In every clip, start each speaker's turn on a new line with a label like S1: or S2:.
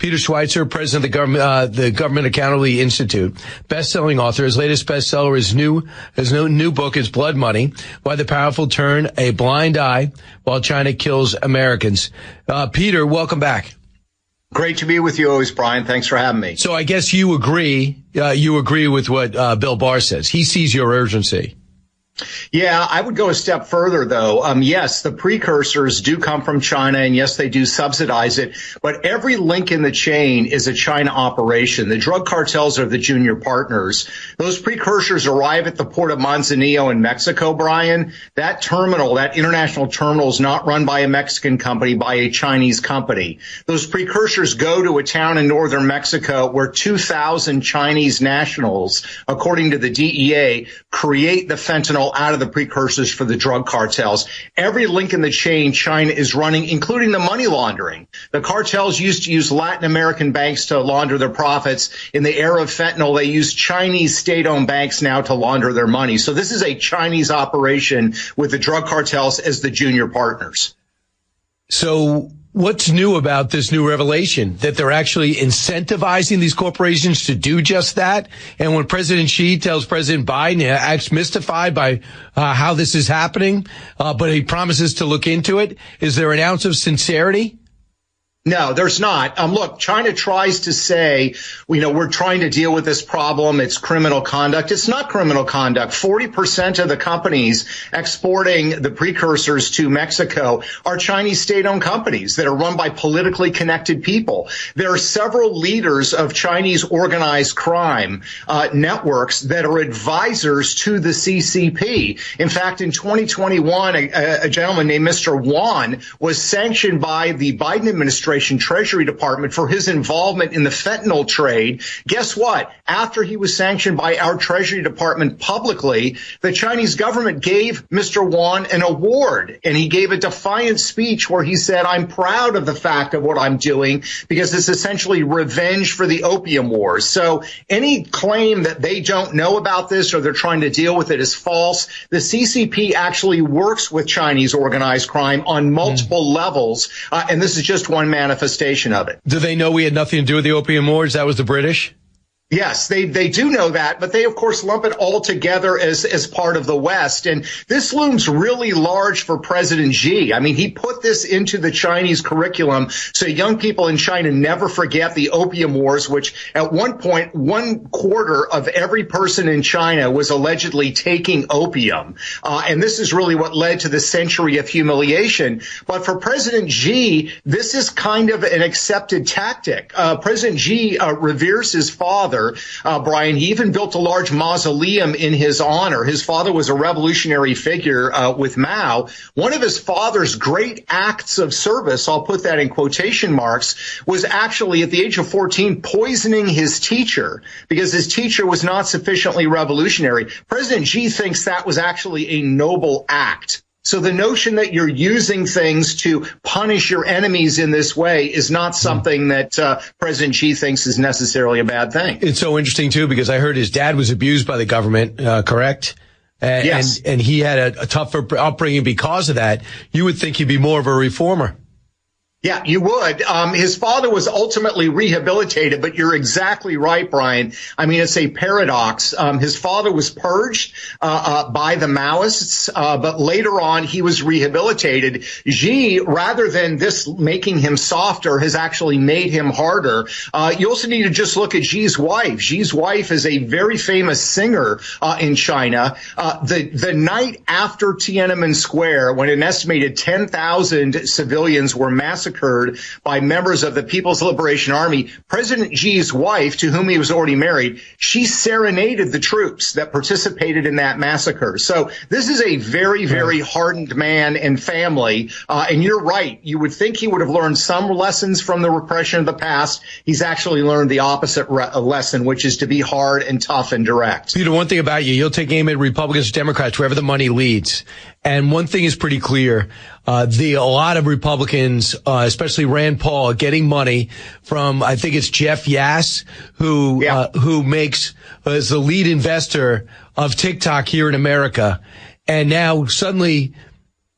S1: Peter Schweizer, president of the Government Accountability Institute, best-selling author. His latest bestseller is his new book is BloodMoney: Why the Powerful Turn a Blind Eye While China Kills Americans. Peter, welcome back.
S2: Great to be with you always, Brian. Thanks for having me.
S1: So I guess you agree with what Bill Barr says. He sees your urgency.
S2: Yeah, I would go a step further, though. Yes, the precursors do come from China, and yes, they do subsidize it. But every link in the chain is a China operation. The drug cartels are the junior partners. Those precursors arrive at the port of Manzanillo in Mexico, Brian. That terminal, that international terminal, is not run by a Mexican company, by a Chinese company. Those precursors go to a town in northern Mexico where 2,000 Chinese nationals, according to the DEA, create the fentanyl out of the precursors for the drug cartels. Every link in the chain China is running, including the money laundering. The cartels used to use Latin American banks to launder their profits. In the era of fentanyl, they use Chinese state-owned banks now to launder their money. So this is a Chinese operation with the drug cartels as the junior partners.
S1: So what's new about this new revelation, that they're actually incentivizing these corporations to do just that? And when President Xi tells President Biden, acts mystified by how this is happening, but he promises to look into it, is there an ounce of sincerity?
S2: No, there's not. Look, China tries to say, we're trying to deal with this problem. It's criminal conduct. It's not criminal conduct. 40% of the companies exporting the precursors to Mexico are Chinese state-owned companies that are run by politically connected people. There are several leaders of Chinese organized crime networks that are advisors to the CCP. In fact, in 2021, a gentleman named Mr. Wan was sanctioned by the Biden administration Treasury Department for his involvement in the fentanyl trade. Guess what? After he was sanctioned by our Treasury Department publicly, the Chinese government gave Mr. Wan an award, and he gave a defiant speech where he said, I'm proud of the fact of what I'm doing because it's essentially revenge for the opium wars. So any claim that they don't know about this or they're trying to deal with it is false. The CCP actually works with Chinese organized crime on multiple levels, and this is just one manifestation of it.
S1: Do they know we had nothing to do with the opium wars? That was the British?
S2: Yes, they do know that, but they, of course, lump it all together as part of the West. And this looms really large for President Xi. I mean, he put this into the Chinese curriculum so young people in China never forget the opium wars, which at one point, 1/4 of every person in China was allegedly taking opium. And this is really what led to the century of humiliation. But for President Xi, this is kind of an accepted tactic. President Xi reveres his father. Brian, he even built a large mausoleum in his honor. His father was a revolutionary figure with Mao. One of his father's great acts of service, I'll put that in quotation marks, was actually at the age of 14 poisoning his teacher because his teacher was not sufficiently revolutionary. President Xi thinks that was actually a noble act. So the notion that you're using things to punish your enemies in this way is not something that President Xi thinks is necessarily a bad thing.
S1: It's so interesting, too, because I heard his dad was abused by the government, correct?
S2: Yes.
S1: And he had a tougher upbringing because of that. You would think he'd be more of a reformer.
S2: Yeah, you would. His father was ultimately rehabilitated, but you're exactly right, Brian. I mean, it's a paradox. His father was purged by the Maoists, but later on he was rehabilitated. Xi, rather than this making him softer, has actually made him harder. You also need to just look at Xi's wife. Xi's wife is a very famous singer in China. The night after Tiananmen Square, when an estimated 10,000 civilians were massacred by members of the People's Liberation Army, President Xi's wife, to whom he was already married, she serenaded the troops that participated in that massacre. So this is a very, very hardened man and family. And you're right. You would think he would have learned some lessons from the repression of the past. He's actually learned the opposite lesson, which is to be hard and tough and direct.
S1: Peter, one thing about you'll take aim at Republicans, Democrats, wherever the money leads. And one thing is pretty clear. A lot of Republicans, especially Rand Paul, are getting money from, I think it's Jeff Yass, who makes, is the lead investor of TikTok here in America. And now suddenly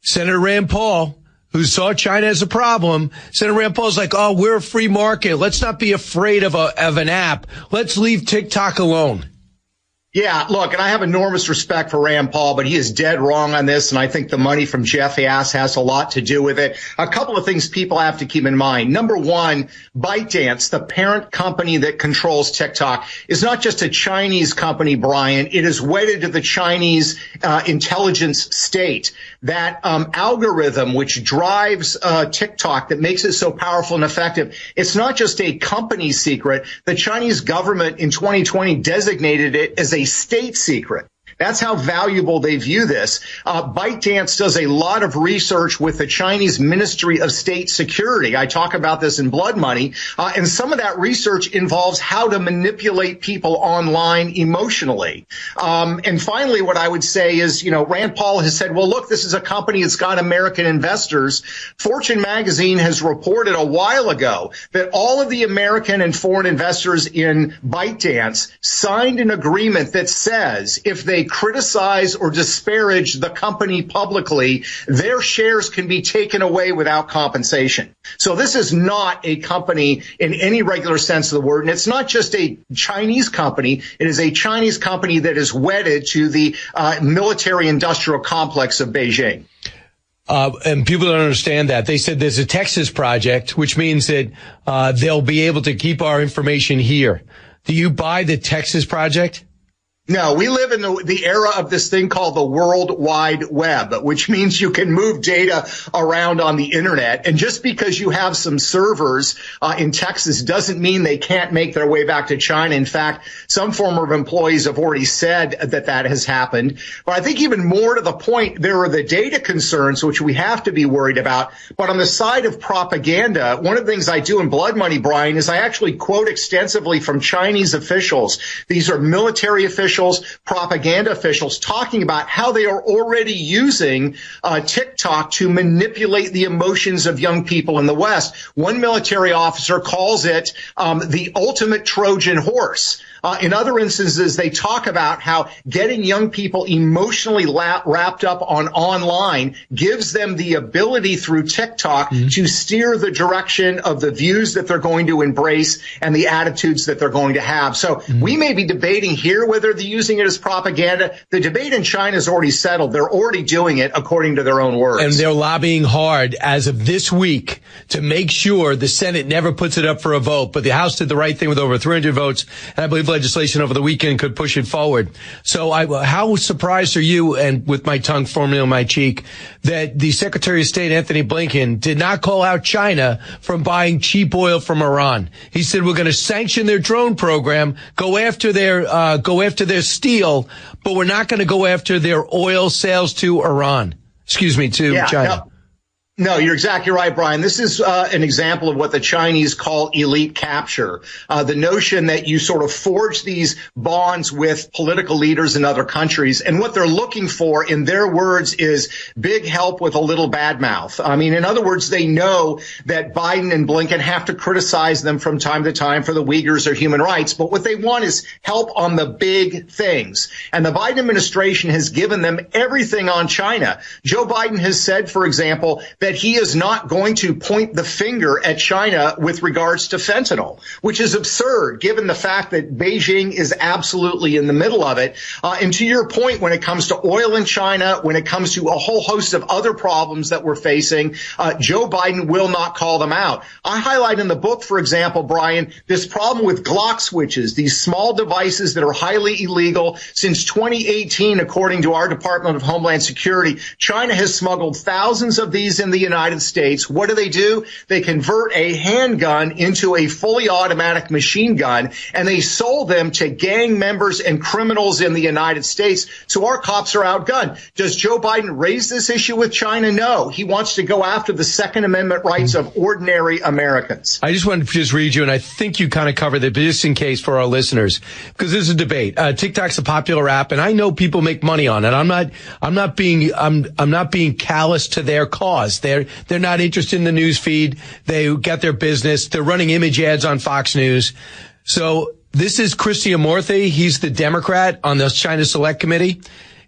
S1: Senator Rand Paul, who saw China as a problem. Senator Rand Paul's like, oh, we're a free market. Let's not be afraid of an app. Let's leave TikTok alone.
S2: Yeah, look, and I have enormous respect for Rand Paul, but he is dead wrong on this, and I think the money from Jeff Ass has a lot to do with it. A couple of things people have to keep in mind. Number one, ByteDance, the parent company that controls TikTok, is not just a Chinese company, Brian. It is wedded to the Chinese intelligence state. That algorithm which drives TikTok, that makes it so powerful and effective, it's not just a company secret. The Chinese government in 2020 designated it as a state secret. That's how valuable they view this. ByteDance does a lot of research with the Chinese Ministry of State Security. I talk about this in BloodMoney. And some of that research involves how to manipulate people online emotionally. And finally, what I would say is, Rand Paul has said, well, look, this is a company that's got American investors. Fortune magazine has reported a while ago that all of the American and foreign investors in ByteDance signed an agreement that says if they criticize or disparage the company publicly, their shares can be taken away without compensation. So this is not a company in any regular sense of the word. And it's not just a Chinese company. It is a Chinese company that is wedded to the military industrial complex of Beijing.
S1: And people don't understand that. They said there's a Texas project, which means that they'll be able to keep our information here. Do you buy the Texas project?
S2: No, we live in the era of this thing called the World Wide Web, which means you can move data around on the internet. And just because you have some servers in Texas doesn't mean they can't make their way back to China. In fact, some former employees have already said that that has happened. But I think even more to the point, there are the data concerns, which we have to be worried about. But on the side of propaganda, one of the things I do in BloodMoney, Brian, is I actually quote extensively from Chinese officials. These are military officials, propaganda officials, talking about how they are already using TikTok to manipulate the emotions of young people in the West. One military officer calls it the ultimate Trojan horse. In other instances, they talk about how getting young people emotionally wrapped up on online gives them the ability through TikTok to steer the direction of the views that they're going to embrace and the attitudes that they're going to have. So we may be debating here whether they're using it as propaganda. The debate in China is already settled. They're already doing it according to their own words.
S1: And they're lobbying hard as of this week to make sure the Senate never puts it up for a vote. But the House did the right thing with over 300 votes. And I believe legislation over the weekend could push it forward. So how surprised are you, and with my tongue firmly on my cheek, that the Secretary of State, Anthony Blinken, did not call out China from buying cheap oil from Iran? He said, we're going to sanction their drone program, go after their steel, but we're not going to go after their oil sales to Iran. To China.
S2: No, you're exactly right, Brian. This is an example of what the Chinese call elite capture. The notion that you sort of forge these bonds with political leaders in other countries. And what they're looking for, in their words, is big help with a little bad mouth. I mean, in other words, they know that Biden and Blinken have to criticize them from time to time for the Uyghurs or human rights. But what they want is help on the big things. And the Biden administration has given them everything on China. Joe Biden has said, for example, that he is not going to point the finger at China with regards to fentanyl, which is absurd given the fact that Beijing is absolutely in the middle of it. And to your point, when it comes to oil in China, when it comes to a whole host of other problems that we're facing, Joe Biden will not call them out. I highlight in the book, for example, Brian, this problem with Glock switches, these small devices that are highly illegal. Since 2018, according to our Department of Homeland Security, China has smuggled thousands of these in the United States. What do? They convert a handgun into a fully automatic machine gun, and they sold them to gang members and criminals in the United States. So our cops are outgunned. Does Joe Biden raise this issue with China? No. He wants to go after the Second Amendment rights of ordinary Americans.
S1: I just wanted to just read you, and I think you kind of covered it, but just in case for our listeners, because this is a debate. TikTok's a popular app, and I know people make money on it. I'm not being callous to their cause. They're not interested in the news feed. They got their business. They're running image ads on Fox News. So this is Christian Morthy. He's the Democrat on the China Select Committee.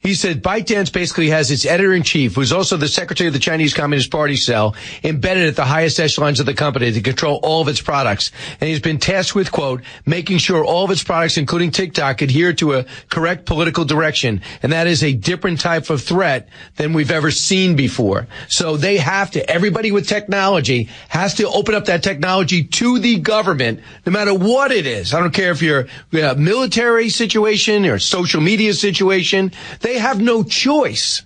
S1: He said ByteDance basically has its editor-in-chief, who's also the secretary of the Chinese Communist Party cell, embedded at the highest echelons of the company to control all of its products. And he's been tasked with, quote, making sure all of its products, including TikTok, adhere to a correct political direction. And that is a different type of threat than we've ever seen before. So they have to, everybody with technology has to open up that technology to the government, no matter what it is. I don't care if you're a military situation or social media situation. They have no choice.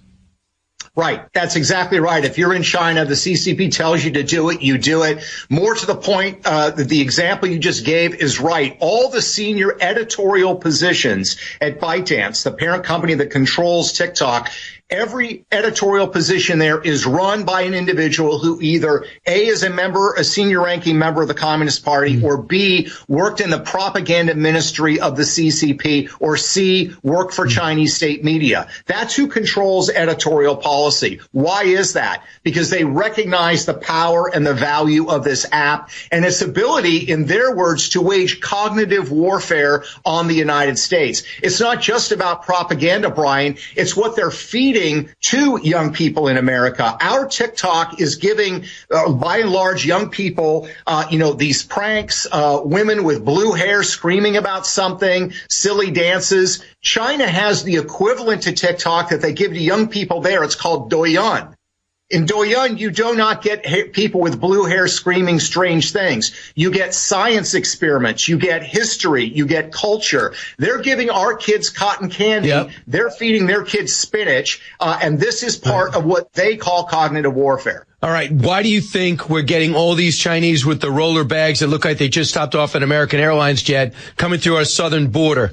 S2: Right. That's exactly right. If you're in China, the CCP tells you to do it, you do it. More to the point, the example you just gave is right. All the senior editorial positions at ByteDance, the parent company that controls TikTok, every editorial position there is run by an individual who either A, is a senior ranking member of the Communist Party, or B, worked in the propaganda ministry of the CCP, or C, worked for Chinese state media. That's who controls editorial policy. Why is that? Because they recognize the power and the value of this app and its ability, in their words, to wage cognitive warfare on the United States. It's not just about propaganda, Brian. It's what they're feeding to young people in America. Our TikTok is giving, by and large, young people, these pranks, women with blue hair screaming about something, silly dances. China has the equivalent to TikTok that they give to young people there. It's called Douyin. In Douyin, you do not get people with blue hair screaming strange things. You get science experiments. You get history. You get culture. They're giving our kids cotton candy. Yep. They're feeding their kids spinach. And this is part of what they call cognitive warfare.
S1: All right. Why do you think we're getting all these Chinese with the roller bags that look like they just stopped off an American Airlines jet coming through our southern border?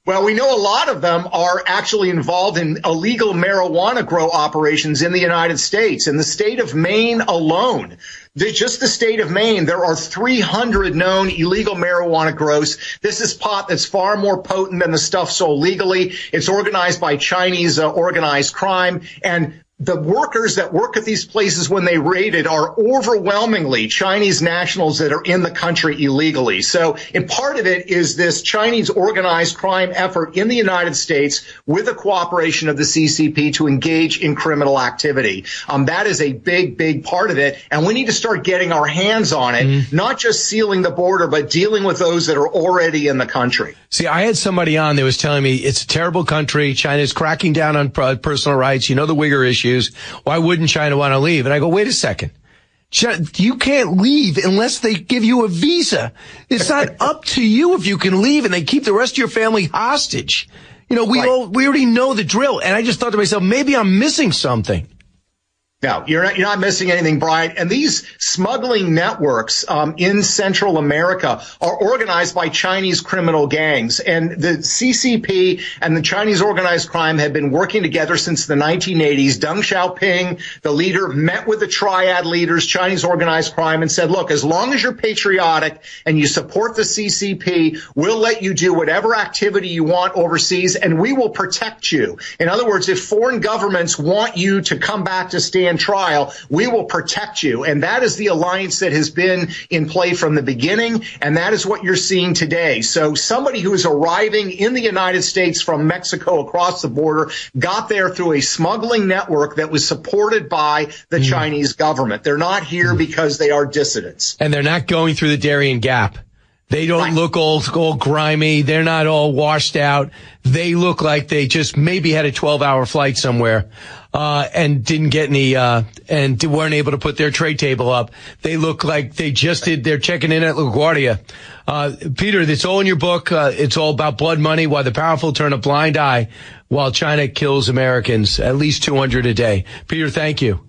S2: Well, we know a lot of them are actually involved in illegal marijuana grow operations in the United States. In the state of Maine alone, just the state of Maine, there are 300 known illegal marijuana grows. This is pot that's far more potent than the stuff sold legally. It's organized by Chinese organized crime. And the workers that work at these places when they raided are overwhelmingly Chinese nationals that are in the country illegally. So, and part of it is this Chinese organized crime effort in the United States with the cooperation of the CCP to engage in criminal activity. That is a big, big part of it. And we need to start getting our hands on it, not just sealing the border, but dealing with those that are already in the country.
S1: See, I had somebody on that was telling me it's a terrible country. China's cracking down on personal rights. You know, the Uyghur issues. Why wouldn't China want to leave? And I go, wait a second. You can't leave unless they give you a visa. It's not up to you if you can leave and they keep the rest of your family hostage. You know, we already know the drill. And I just thought to myself, maybe I'm missing something.
S2: No, you're not missing anything, Brian. And these smuggling networks in Central America are organized by Chinese criminal gangs. And the CCP and the Chinese organized crime have been working together since the 1980s. Deng Xiaoping, the leader, met with the triad leaders, Chinese organized crime, and said, look, as long as you're patriotic and you support the CCP, we'll let you do whatever activity you want overseas, and we will protect you. In other words, if foreign governments want you to come back to stand trial, we will protect you. And that is the alliance that has been in play from the beginning. And that is what you're seeing today. So somebody who is arriving in the United States from Mexico across the border got there through a smuggling network that was supported by the Chinese government. They're not here because they are dissidents.
S1: And they're not going through the Darien Gap. They don't look all grimy. They're not all washed out. They look like they just maybe had a 12-hour flight somewhere, and didn't get any, and weren't able to put their tray table up. They look like they just did. They're checking in at LaGuardia. Peter, it's all in your book. It's all about blood money, why the powerful turn a blind eye while China kills Americans, at least 200 a day. Peter, thank you.